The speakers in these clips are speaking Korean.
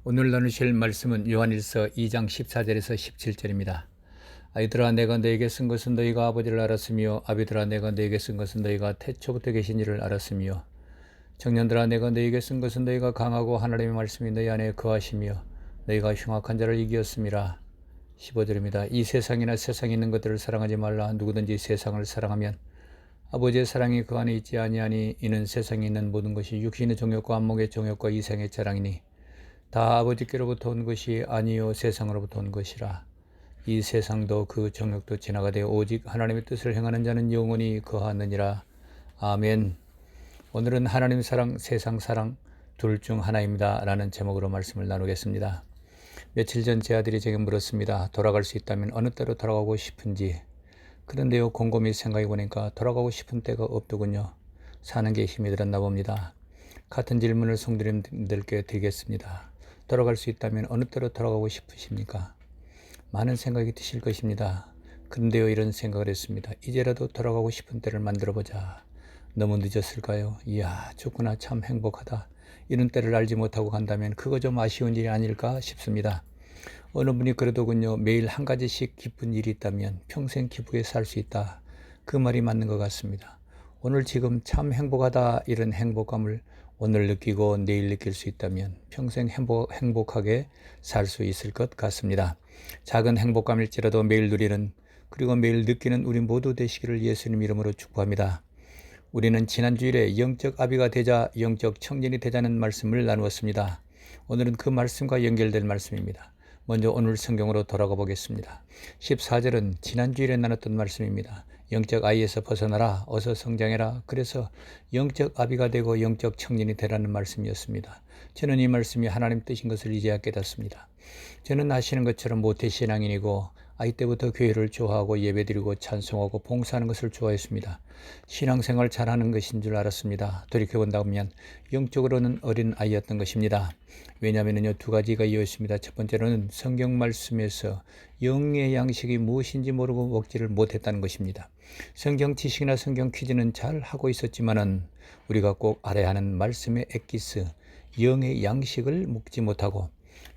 오늘 나누실 말씀은 요한일서 2장 14절에서 17절입니다. 아이들아, 내가 너에게 쓴 것은 너희가 아버지를 알았으며 아비들아, 내가 너에게 쓴 것은 너희가 태초부터 계신 이를 알았으며 청년들아, 내가 너에게 쓴 것은 너희가 강하고 하나님의 말씀이 너희 안에 거하시며 너희가 흉악한 자를 이기었음이라. 15절입니다. 이 세상이나 세상에 있는 것들을 사랑하지 말라. 누구든지 세상을 사랑하면 아버지의 사랑이 그 안에 있지 아니하니, 이는 세상에 있는 모든 것이 육신의 정욕과 안목의 정욕과 이생의 자랑이니 다 아버지께로부터 온 것이 아니요 세상으로부터 온 것이라. 이 세상도 그 정욕도 지나가되 오직 하나님의 뜻을 행하는 자는 영원히 거하느니라. 아멘. 오늘은 하나님 사랑, 세상 사랑 둘 중 하나입니다 라는 제목으로 말씀을 나누겠습니다. 며칠 전 제 아들이 제게 물었습니다. 돌아갈 수 있다면 어느 때로 돌아가고 싶은지. 그런데요, 곰곰이 생각해 보니까 돌아가고 싶은 때가 없더군요. 사는 게 힘이 들었나 봅니다. 같은 질문을 성도님들께 드리겠습니다. 돌아갈 수 있다면 어느 때로 돌아가고 싶으십니까? 많은 생각이 드실 것입니다. 그런데요, 이런 생각을 했습니다. 이제라도 돌아가고 싶은 때를 만들어보자. 너무 늦었을까요? 이야, 죽구나, 참 행복하다. 이런 때를 알지 못하고 간다면 그거 좀 아쉬운 일이 아닐까 싶습니다. 어느 분이 그러더군요. 매일 한 가지씩 기쁜 일이 있다면 평생 기쁘게 살 수 있다. 그 말이 맞는 것 같습니다. 오늘 지금 참 행복하다, 이런 행복감을 오늘 느끼고 내일 느낄 수 있다면 평생 행복하게 살 수 있을 것 같습니다. 작은 행복감일지라도 매일 누리는, 그리고 매일 느끼는 우리 모두 되시기를 예수님 이름으로 축복합니다. 우리는 지난 주일에 영적 아비가 되자, 영적 청년이 되자는 말씀을 나누었습니다. 오늘은 그 말씀과 연결될 말씀입니다. 먼저 오늘 성경으로 돌아가 보겠습니다. 14절은 지난 주일에 나눴던 말씀입니다. 영적 아이에서 벗어나라, 어서 성장해라. 그래서 영적 아비가 되고 영적 청년이 되라는 말씀이었습니다. 저는 이 말씀이 하나님 뜻인 것을 이제야 깨닫습니다. 저는 아시는 것처럼 모태신앙인이고 아이 때부터 교회를 좋아하고 예배드리고 찬송하고 봉사하는 것을 좋아했습니다. 신앙생활 잘하는 것인 줄 알았습니다. 돌이켜본다면 영적으로는 어린 아이였던 것입니다. 왜냐하면 두 가지가 이어있습니다. 첫 번째로는 성경 말씀에서 영의 양식이 무엇인지 모르고 먹지를 못했다는 것입니다. 성경 지식이나 성경 퀴즈는 잘 하고 있었지만은 우리가 꼭 알아야 하는 말씀의 엑기스, 영의 양식을 먹지 못하고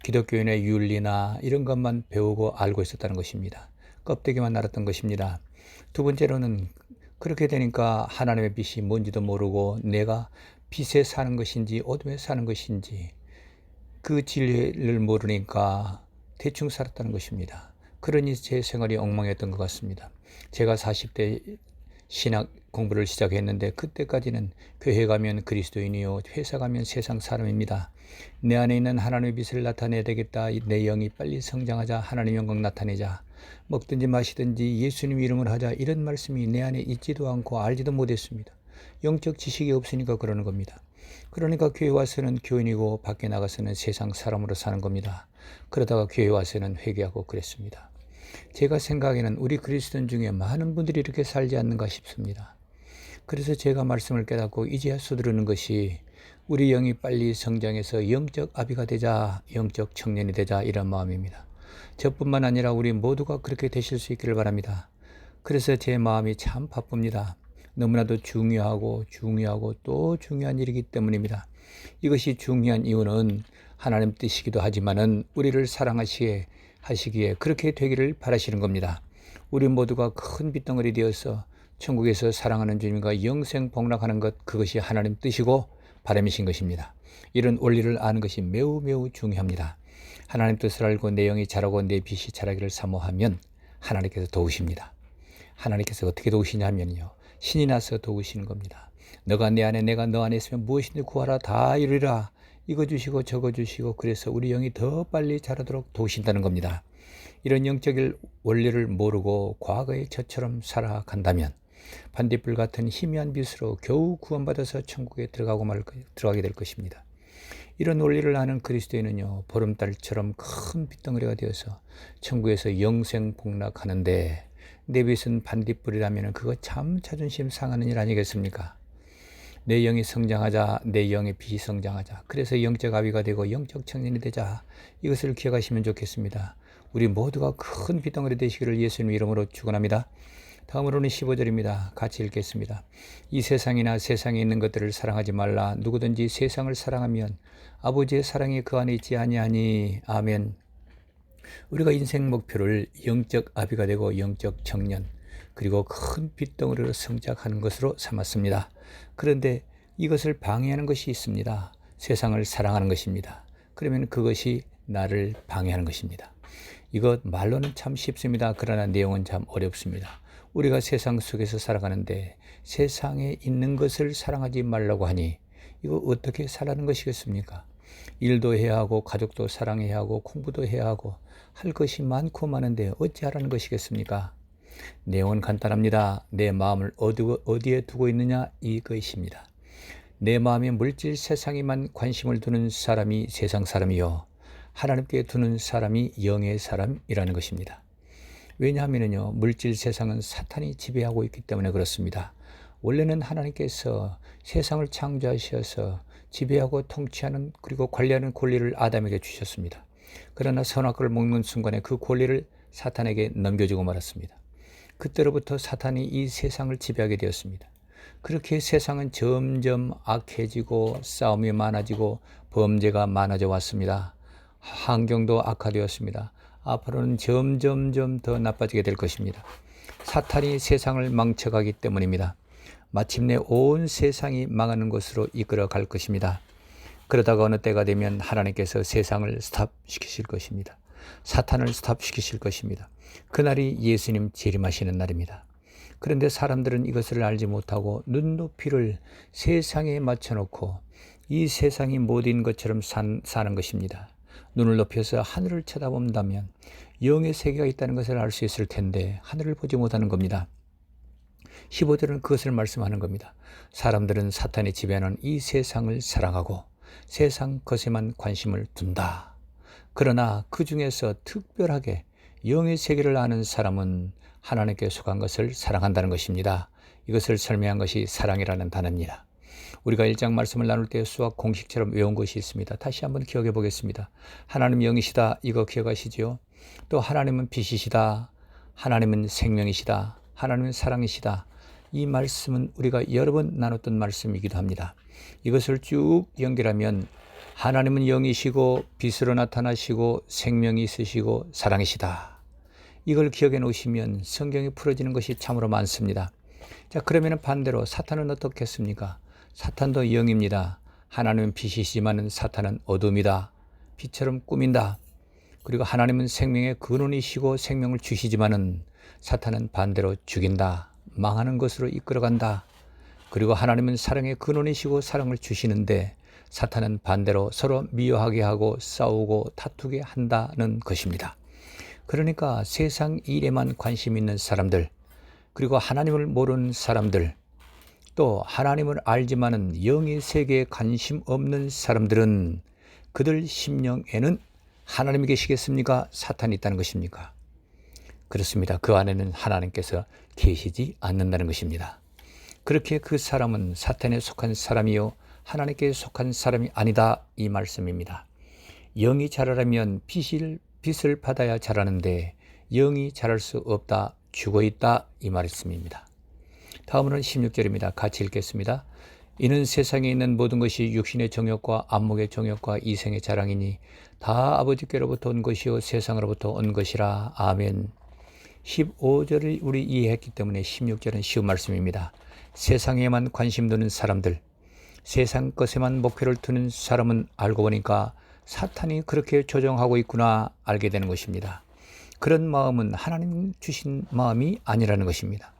기독교인의 윤리나 이런 것만 배우고 알고 있었다는 것입니다. 껍데기만 알았던 것입니다. 두 번째로는 그렇게 되니까 하나님의 빛이 뭔지도 모르고 내가 빛에 사는 것인지 어둠에 사는 것인지 그 진리를 모르니까 대충 살았다는 것입니다. 그러니 제 생활이 엉망이었던 것 같습니다. 제가 40대 신학 공부를 시작했는데 그때까지는 교회 가면 그리스도인이요, 회사 가면 세상 사람입니다. 내 안에 있는 하나님의 빛을 나타내야 되겠다. 내 영이 빨리 성장하자. 하나님 영광 나타내자. 먹든지 마시든지 예수님 이름을 하자. 이런 말씀이 내 안에 있지도 않고 알지도 못했습니다. 영적 지식이 없으니까 그러는 겁니다. 그러니까 교회 와서는 교인이고 밖에 나가서는 세상 사람으로 사는 겁니다. 그러다가 교회 와서는 회개하고 그랬습니다. 제가 생각에는 우리 그리스도인 중에 많은 분들이 이렇게 살지 않는가 싶습니다. 그래서 제가 말씀을 깨닫고 이제야 서두르는 것이 우리 영이 빨리 성장해서 영적 아비가 되자, 영적 청년이 되자, 이런 마음입니다. 저뿐만 아니라 우리 모두가 그렇게 되실 수 있기를 바랍니다. 그래서 제 마음이 참 바쁩니다. 너무나도 중요하고 또 중요한 일이기 때문입니다. 이것이 중요한 이유는 하나님 뜻이기도 하지만은 우리를 사랑하시기에 그렇게 되기를 바라시는 겁니다. 우리 모두가 큰 빗덩어리 되어서 천국에서 사랑하는 주님과 영생 복락하는 것, 그것이 하나님 뜻이고 바람이신 것입니다. 이런 원리를 아는 것이 매우 중요합니다. 하나님 뜻을 알고 내 영이 자라고 내 빛이 자라기를 사모하면 하나님께서 도우십니다. 하나님께서 어떻게 도우시냐 하면요, 신이 나서 도우시는 겁니다. 너가 내 안에 내가 너 안에 있으면 무엇이든지 구하라 다 이루리라. 이거 주시고 저거 주시고, 그래서 우리 영이 더 빨리 자라도록 도우신다는 겁니다. 이런 영적 원리를 모르고 과거의 저처럼 살아간다면 반딧불 같은 희미한 빛으로 겨우 구원받아서 천국에 들어가게 될 것입니다. 이런 원리를 아는 그리스도인은요, 보름달처럼 큰 빗덩어리가 되어서 천국에서 영생 복락하는데, 내 빛은 반딧불이라면 그거 참 자존심 상하는 일 아니겠습니까? 내 영이 성장하자, 내 영의 빛이 성장하자. 그래서 영적 아비가 되고 영적 청년이 되자. 이것을 기억하시면 좋겠습니다. 우리 모두가 큰 빗덩어리 되시기를 예수님 이름으로 축원합니다. 다음으로는 15절입니다. 같이 읽겠습니다. 이 세상이나 세상에 있는 것들을 사랑하지 말라. 누구든지 세상을 사랑하면 아버지의 사랑이 그 안에 있지 아니하니. 아멘. 우리가 인생 목표를 영적 아비가 되고 영적 청년, 그리고 큰 빚덩어리로 성장하는 것으로 삼았습니다. 그런데 이것을 방해하는 것이 있습니다. 세상을 사랑하는 것입니다. 그러면 그것이 나를 방해하는 것입니다. 이것 말로는 참 쉽습니다. 그러나 내용은 참 어렵습니다. 우리가 세상 속에서 살아가는데 세상에 있는 것을 사랑하지 말라고 하니 이거 어떻게 살아가는 것이겠습니까? 일도 해야 하고 가족도 사랑해야 하고 공부도 해야 하고 할 것이 많고 많은데 어찌하라는 것이겠습니까? 내용은 간단합니다. 내 마음을 어디에 두고 있느냐 이것입니다. 내 마음에 물질 세상에만 관심을 두는 사람이 세상 사람이요, 하나님께 두는 사람이 영의 사람이라는 것입니다. 왜냐하면요, 물질 세상은 사탄이 지배하고 있기 때문에 그렇습니다. 원래는 하나님께서 세상을 창조하셔서 지배하고 통치하는 그리고 관리하는 권리를 아담에게 주셨습니다. 그러나 선악과를 먹는 순간에 그 권리를 사탄에게 넘겨주고 말았습니다. 그때로부터 사탄이 이 세상을 지배하게 되었습니다. 그렇게 세상은 점점 악해지고 싸움이 많아지고 범죄가 많아져 왔습니다. 환경도 악화되었습니다. 앞으로는 점점점 더 나빠지게 될 것입니다. 사탄이 세상을 망쳐가기 때문입니다. 마침내 온 세상이 망하는 것으로 이끌어 갈 것입니다. 그러다가 어느 때가 되면 하나님께서 세상을 스탑시키실 것입니다. 사탄을 스탑시키실 것입니다. 그날이 예수님 재림하시는 날입니다. 그런데 사람들은 이것을 알지 못하고 눈높이를 세상에 맞춰놓고 이 세상이 모든 것처럼 사는 것입니다. 눈을 높여서 하늘을 쳐다본다면 영의 세계가 있다는 것을 알 수 있을 텐데 하늘을 보지 못하는 겁니다. 15절은 그것을 말씀하는 겁니다. 사람들은 사탄이 지배하는 이 세상을 사랑하고 세상 것에만 관심을 둔다. 그러나 그 중에서 특별하게 영의 세계를 아는 사람은 하나님께 속한 것을 사랑한다는 것입니다. 이것을 설명한 것이 사랑이라는 단어입니다. 우리가 1장 말씀을 나눌 때 수학 공식처럼 외운 것이 있습니다. 다시 한번 기억해 보겠습니다. 하나님 영이시다. 이거 기억하시지요? 또 하나님은 빛이시다. 하나님은 생명이시다. 하나님은 사랑이시다. 이 말씀은 우리가 여러 번 나눴던 말씀이기도 합니다. 이것을 쭉 연결하면 하나님은 영이시고 빛으로 나타나시고 생명이 있으시고 사랑이시다. 이걸 기억해 놓으시면 성경이 풀어지는 것이 참으로 많습니다. 자, 그러면 반대로 사탄은 어떻겠습니까? 사탄도 영입니다. 하나님은 빛이시지만 사탄은 어둠이다. 빛처럼 꾸민다. 그리고 하나님은 생명의 근원이시고 생명을 주시지만은 사탄은 반대로 죽인다. 망하는 것으로 이끌어간다. 그리고 하나님은 사랑의 근원이시고 사랑을 주시는데 사탄은 반대로 서로 미워하게 하고 싸우고 다투게 한다는 것입니다. 그러니까 세상 일에만 관심 있는 사람들, 그리고 하나님을 모르는 사람들, 또 하나님을 알지만은 영의 세계에 관심 없는 사람들은 그들 심령에는 하나님이 계시겠습니까? 사탄이 있다는 것입니까? 그렇습니다. 그 안에는 하나님께서 계시지 않는다는 것입니다. 그렇게 그 사람은 사탄에 속한 사람이요 하나님께 속한 사람이 아니다, 이 말씀입니다. 영이 자라려면 빛을 받아야 자라는데 영이 자랄 수 없다, 죽어있다, 이 말씀입니다. 다음으로는 16절입니다. 같이 읽겠습니다. 이는 세상에 있는 모든 것이 육신의 정욕과 안목의 정욕과 이생의 자랑이니 다 아버지께로부터 온 것이요 세상으로부터 온 것이라. 아멘. 15절을 우리 이해했기 때문에 16절은 쉬운 말씀입니다. 세상에만 관심 두는 사람들, 세상 것에만 목표를 두는 사람은 알고 보니까 사탄이 그렇게 조종하고 있구나 알게 되는 것입니다. 그런 마음은 하나님 주신 마음이 아니라는 것입니다.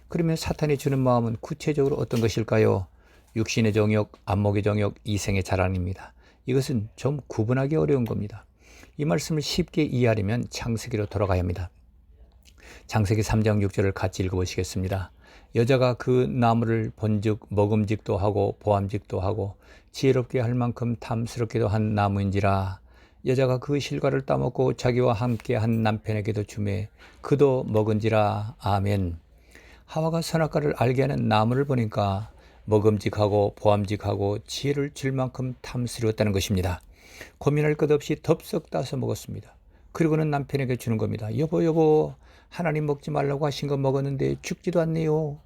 그러면 사탄이 주는 마음은 구체적으로 어떤 것일까요? 육신의 정욕, 안목의 정욕, 이생의 자랑입니다. 이것은 좀 구분하기 어려운 겁니다. 이 말씀을 쉽게 이해하려면 창세기로 돌아가야 합니다. 창세기 3장 6절을 같이 읽어보시겠습니다. 여자가 그 나무를 본즉 먹음직도 하고 보암직도 하고 지혜롭게 할 만큼 탐스럽게도 한 나무인지라. 여자가 그 실과를 따먹고 자기와 함께 한 남편에게도 주매 그도 먹은지라. 아멘. 하와가 선악과를 알게 하는 나무를 보니까 먹음직하고 보암직하고 지혜를 줄 만큼 탐스러웠다는 것입니다. 고민할 것 없이 덥석 따서 먹었습니다. 그리고는 남편에게 주는 겁니다. 여보, 하나님 먹지 말라고 하신 거 먹었는데 죽지도 않네요.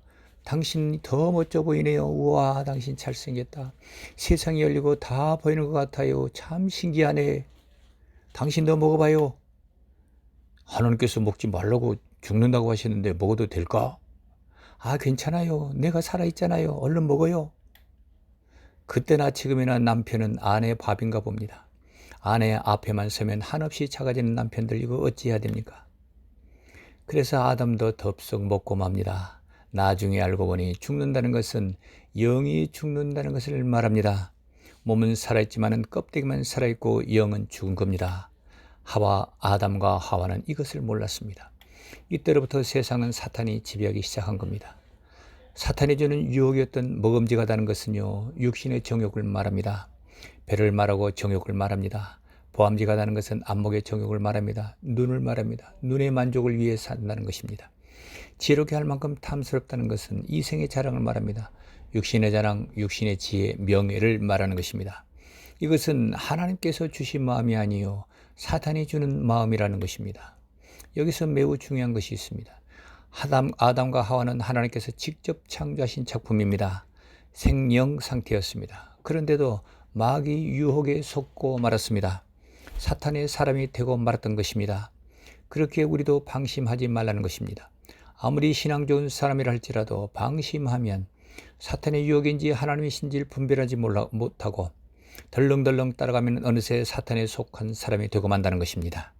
당신 더 멋져 보이네요. 우와, 당신 잘생겼다. 세상이 열리고 다 보이는 것 같아요. 참 신기하네. 당신도 먹어봐요. 하나님께서 먹지 말라고 죽는다고 하시는데 먹어도 될까? 아, 괜찮아요. 내가 살아있잖아요. 얼른 먹어요. 그때나 지금이나 남편은 아내의 밥인가 봅니다. 아내 앞에만 서면 한없이 작아지는 남편들, 이거 어찌해야 됩니까? 그래서 아담도 덥석 먹고 맙니다. 나중에 알고 보니 죽는다는 것은 영이 죽는다는 것을 말합니다. 몸은 살아있지만 껍데기만 살아있고 영은 죽은 겁니다. 아담과 하와는 이것을 몰랐습니다. 이때로부터 세상은 사탄이 지배하기 시작한 겁니다. 사탄이 주는 유혹이었던 먹음직하다는 것은요, 육신의 정욕을 말합니다. 배를 말하고 정욕을 말합니다. 보암직하다는 것은 안목의 정욕을 말합니다. 눈을 말합니다. 눈의 만족을 위해 산다는 것입니다. 지혜롭게 할 만큼 탐스럽다는 것은 이생의 자랑을 말합니다. 육신의 자랑, 육신의 지혜, 명예를 말하는 것입니다. 이것은 하나님께서 주신 마음이 아니요 사탄이 주는 마음이라는 것입니다. 여기서 매우 중요한 것이 있습니다. 아담과 하와는 하나님께서 직접 창조하신 작품입니다. 생령 상태였습니다. 그런데도 마귀 유혹에 속고 말았습니다. 사탄의 사람이 되고 말았던 것입니다. 그렇게 우리도 방심하지 말라는 것입니다. 아무리 신앙 좋은 사람이라 할지라도 방심하면 사탄의 유혹인지 하나님이신지를 분별하지 못하고 덜렁덜렁 따라가면 어느새 사탄에 속한 사람이 되고 만다는 것입니다.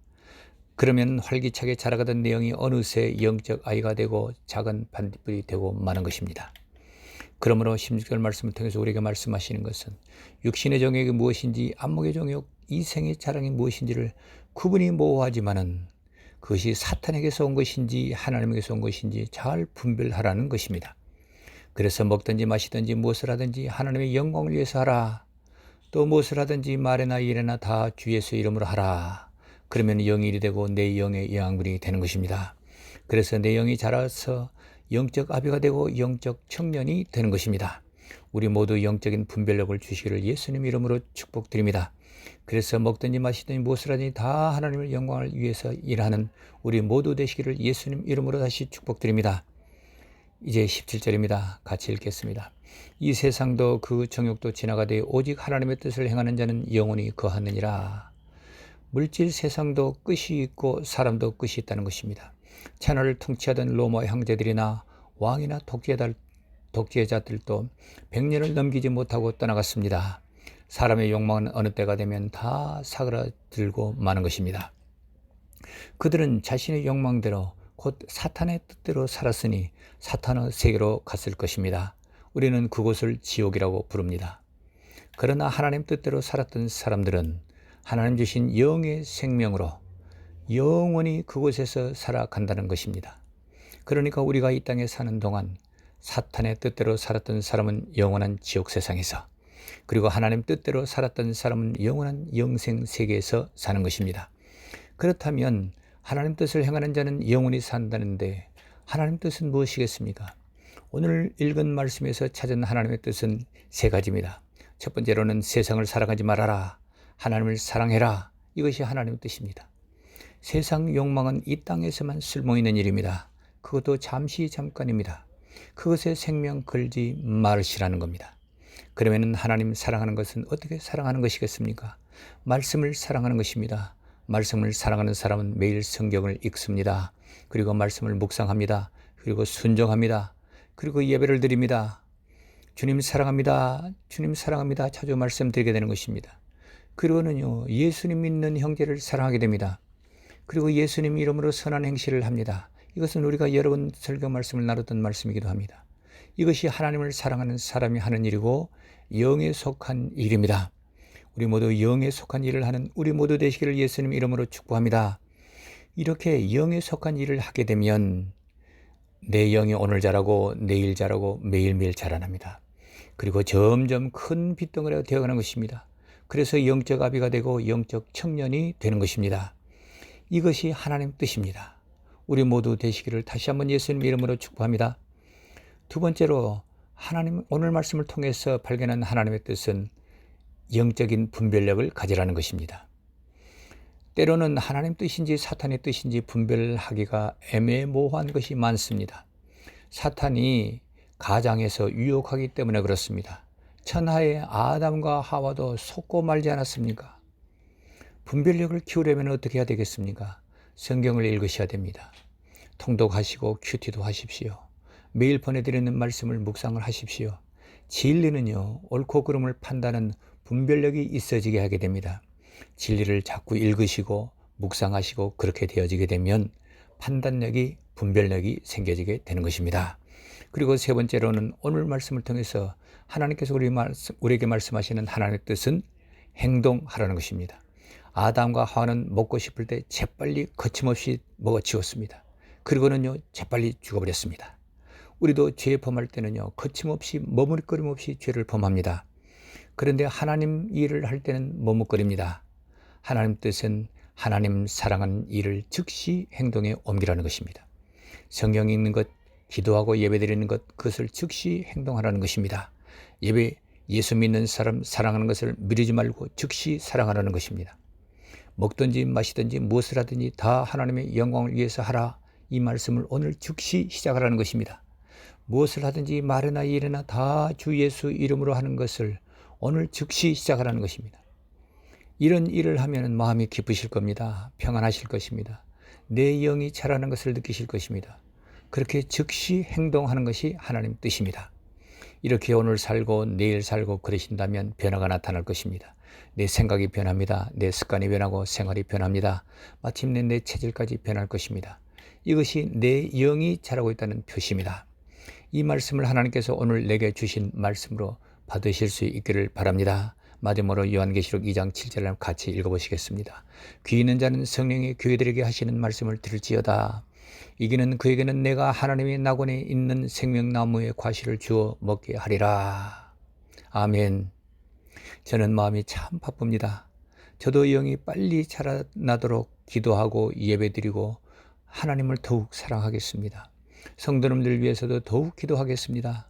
그러면 활기차게 자라가던 내용이 어느새 영적 아이가 되고 작은 반딧불이 되고 마는 것입니다. 그러므로 16절 말씀을 통해서 우리에게 말씀하시는 것은 육신의 정욕이 무엇인지, 안목의 정욕, 이생의 자랑이 무엇인지를 구분이 모호하지만은 그것이 사탄에게서 온 것인지 하나님에게서 온 것인지 잘 분별하라는 것입니다. 그래서 먹든지 마시든지 무엇을 하든지 하나님의 영광을 위해서 하라. 또 무엇을 하든지 말이나 일이나 다 주 예수의 이름으로 하라. 그러면 영이 일이 되고 내 영의 영양분이 되는 것입니다. 그래서 내 영이 자라서 영적 아비가 되고 영적 청년이 되는 것입니다. 우리 모두 영적인 분별력을 주시기를 예수님 이름으로 축복드립니다. 그래서 먹든지 마시든지 무엇을 하든지 다 하나님의 영광을 위해서 일하는 우리 모두 되시기를 예수님 이름으로 다시 축복드립니다. 이제 17절입니다. 같이 읽겠습니다. 이 세상도 그 정욕도 지나가되 오직 하나님의 뜻을 행하는 자는 영원히 거하느니라. 물질 세상도 끝이 있고 사람도 끝이 있다는 것입니다. 천하를 통치하던 로마 형제들이나 왕이나 독재자들도 100년을 넘기지 못하고 떠나갔습니다. 사람의 욕망은 어느 때가 되면 다 사그라들고 마는 것입니다. 그들은 자신의 욕망대로 곧 사탄의 뜻대로 살았으니 사탄의 세계로 갔을 것입니다. 우리는 그곳을 지옥이라고 부릅니다. 그러나 하나님 뜻대로 살았던 사람들은 하나님 주신 영의 생명으로 영원히 그곳에서 살아간다는 것입니다. 그러니까 우리가 이 땅에 사는 동안 사탄의 뜻대로 살았던 사람은 영원한 지옥 세상에서, 그리고 하나님 뜻대로 살았던 사람은 영원한 영생 세계에서 사는 것입니다. 그렇다면 하나님 뜻을 행하는 자는 영원히 산다는데 하나님 뜻은 무엇이겠습니까? 오늘 읽은 말씀에서 찾은 하나님의 뜻은 세 가지입니다. 첫 번째로는 세상을 사랑하지 말아라. 하나님을 사랑해라. 이것이 하나님의 뜻입니다. 세상 욕망은 이 땅에서만 쓸모있는 일입니다. 그것도 잠깐입니다. 그것에 생명 걸지 말으시라는 겁니다. 그러면 하나님 사랑하는 것은 어떻게 사랑하는 것이겠습니까? 말씀을 사랑하는 것입니다. 말씀을 사랑하는 사람은 매일 성경을 읽습니다. 그리고 말씀을 묵상합니다. 그리고 순종합니다. 그리고 예배를 드립니다. 주님 사랑합니다. 주님 사랑합니다. 자주 말씀드리게 되는 것입니다. 그리고는요, 예수님 믿는 형제를 사랑하게 됩니다. 그리고 예수님 이름으로 선한 행실을 합니다. 이것은 우리가 여러 번 설교 말씀을 나눴던 말씀이기도 합니다. 이것이 하나님을 사랑하는 사람이 하는 일이고 영에 속한 일입니다. 우리 모두 영에 속한 일을 하는 우리 모두 되시기를 예수님 이름으로 축복합니다. 이렇게 영에 속한 일을 하게 되면 내 영이 오늘 자라고 내일 자라고 매일매일 자라납니다. 그리고 점점 큰 빛덩어리가 되어가는 것입니다. 그래서 영적 아비가 되고 영적 청년이 되는 것입니다. 이것이 하나님 뜻입니다. 우리 모두 되시기를 다시 한번 예수님 이름으로 축복합니다. 두 번째로 하나님 오늘 말씀을 통해서 발견한 하나님의 뜻은 영적인 분별력을 가지라는 것입니다. 때로는 하나님 뜻인지 사탄의 뜻인지 분별하기가 애매모호한 것이 많습니다. 사탄이 가장에서 유혹하기 때문에 그렇습니다. 천하의 아담과 하와도 속고 말지 않았습니까? 분별력을 키우려면 어떻게 해야 되겠습니까? 성경을 읽으셔야 됩니다. 통독하시고 큐티도 하십시오. 매일 보내드리는 말씀을 묵상을 하십시오. 진리는요, 옳고 그름을 판단하는 분별력이 있어지게 하게 됩니다. 진리를 자꾸 읽으시고 묵상하시고 그렇게 되어지게 되면 판단력이, 분별력이 생겨지게 되는 것입니다. 그리고 세 번째로는 오늘 말씀을 통해서 하나님께서 우리에게 말씀하시는 하나님의 뜻은 행동하라는 것입니다. 아담과 하와는 먹고 싶을 때 재빨리 거침없이 먹어치웠습니다. 그리고는요, 재빨리 죽어버렸습니다. 우리도 죄에 범할 때는요, 거침없이 머뭇거림 없이 죄를 범합니다. 그런데 하나님 일을 할 때는 머뭇거립니다. 하나님 뜻은 하나님 사랑하는 일을 즉시 행동에 옮기라는 것입니다. 성경 읽는 것, 기도하고 예배드리는 것, 그것을 즉시 행동하라는 것입니다. 예수 믿는 사람 사랑하는 것을 미루지 말고 즉시 사랑하라는 것입니다. 먹든지 마시든지 무엇을 하든지 다 하나님의 영광을 위해서 하라. 이 말씀을 오늘 즉시 시작하라는 것입니다. 무엇을 하든지 말이나 일이나 다 주 예수 이름으로 하는 것을 오늘 즉시 시작하라는 것입니다. 이런 일을 하면 마음이 기쁘실 겁니다. 평안하실 것입니다. 내 영이 자라는 것을 느끼실 것입니다. 그렇게 즉시 행동하는 것이 하나님 뜻입니다. 이렇게 오늘 살고 내일 살고 그러신다면 변화가 나타날 것입니다. 내 생각이 변합니다. 내 습관이 변하고 생활이 변합니다. 마침내 내 체질까지 변할 것입니다. 이것이 내 영이 자라고 있다는 표시입니다. 이 말씀을 하나님께서 오늘 내게 주신 말씀으로 받으실 수 있기를 바랍니다. 마지막으로 요한계시록 2장 7절을 같이 읽어보시겠습니다. 귀 있는 자는 성령이 교회들에게 하시는 말씀을 들을지어다. 이기는 그에게는 내가 하나님의 낙원에 있는 생명나무의 과실을 주어 먹게 하리라. 아멘. 저는 마음이 참 바쁩니다. 저도 영이 빨리 자라나도록 기도하고 예배드리고 하나님을 더욱 사랑하겠습니다. 성도님들 위해서도 더욱 기도하겠습니다.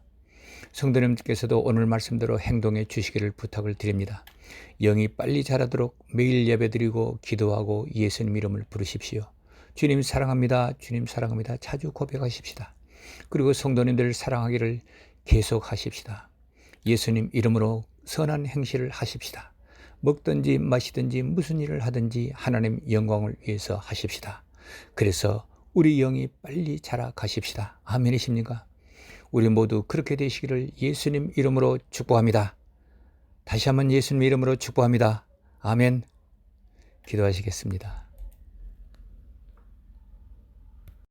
성도님께서도 오늘 말씀대로 행동해 주시기를 부탁을 드립니다. 영이 빨리 자라도록 매일 예배드리고 기도하고 예수님 이름을 부르십시오. 주님 사랑합니다. 주님 사랑합니다. 자주 고백하십시다. 그리고 성도님들 사랑하기를 계속하십시다. 예수님 이름으로 선한 행실을 하십시다. 먹든지 마시든지 무슨 일을 하든지 하나님 영광을 위해서 하십시다. 그래서 우리 영이 빨리 자라가십시다. 아멘이십니까? 우리 모두 그렇게 되시기를 예수님 이름으로 축복합니다. 다시 한번 예수님 이름으로 축복합니다. 아멘. 기도하시겠습니다.